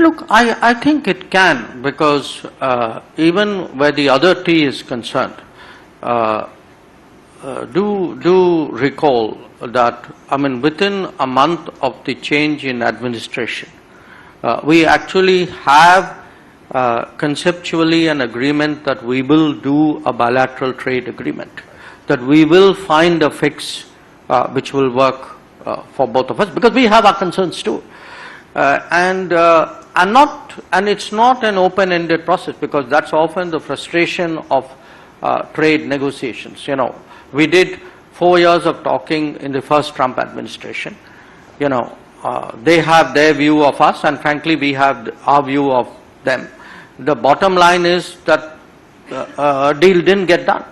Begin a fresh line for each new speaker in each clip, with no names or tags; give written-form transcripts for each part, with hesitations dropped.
Look, I think it can, because even where the other T is concerned, do recall that, I mean, within a month of the change in administration, we actually have conceptually an agreement that we will do a bilateral trade agreement, that we will find a fix which will work for both of us, because we have our concerns too. And it's not an open-ended process, because that's often the frustration of trade negotiations. You know, we did 4 years of talking in the first Trump administration. You know, they have their view of us, and frankly, we have our view of them. The bottom line is that a deal didn't get done.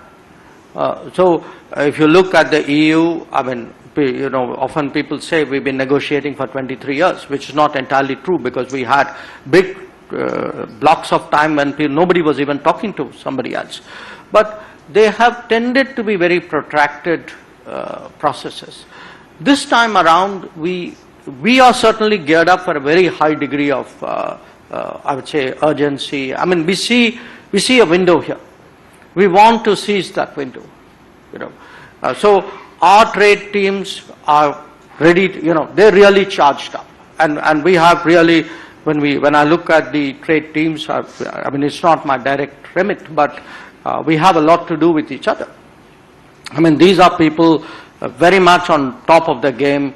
So if you look at the EU, I mean, you know, often people say we've been negotiating for 23 years, which is not entirely true, because we had big blocks of time when nobody was even talking to somebody else. But they have tended to be very protracted processes. This time around, we are certainly geared up for a very high degree of, I would say, urgency. I mean, we see a window here. We want to seize that window, you know. So our trade teams are ready to, you know, they're really charged up. And we have really, when I look at the trade teams, I mean, it's not my direct remit, but we have a lot to do with each other. I mean, these are people very much on top of the game,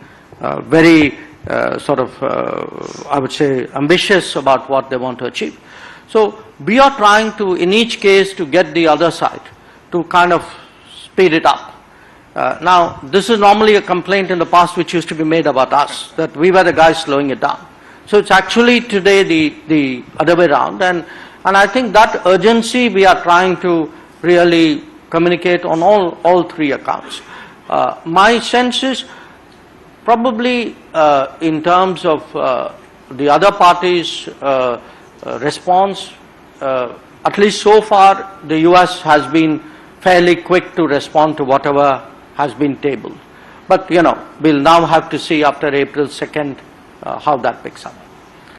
very sort of, I would say, ambitious about what they want to achieve. So we are trying to, in each case, to get the other side to kind of speed it up. Now, this is normally a complaint in the past which used to be made about us, that we were the guys slowing it down. So it's actually today the other way around, and I think that urgency we are trying to really communicate on all three accounts. My sense is probably in terms of the other parties' response, at least so far the US has been fairly quick to respond to whatever has been tabled. But, you know, we'll now have to see after April 2nd how that picks up.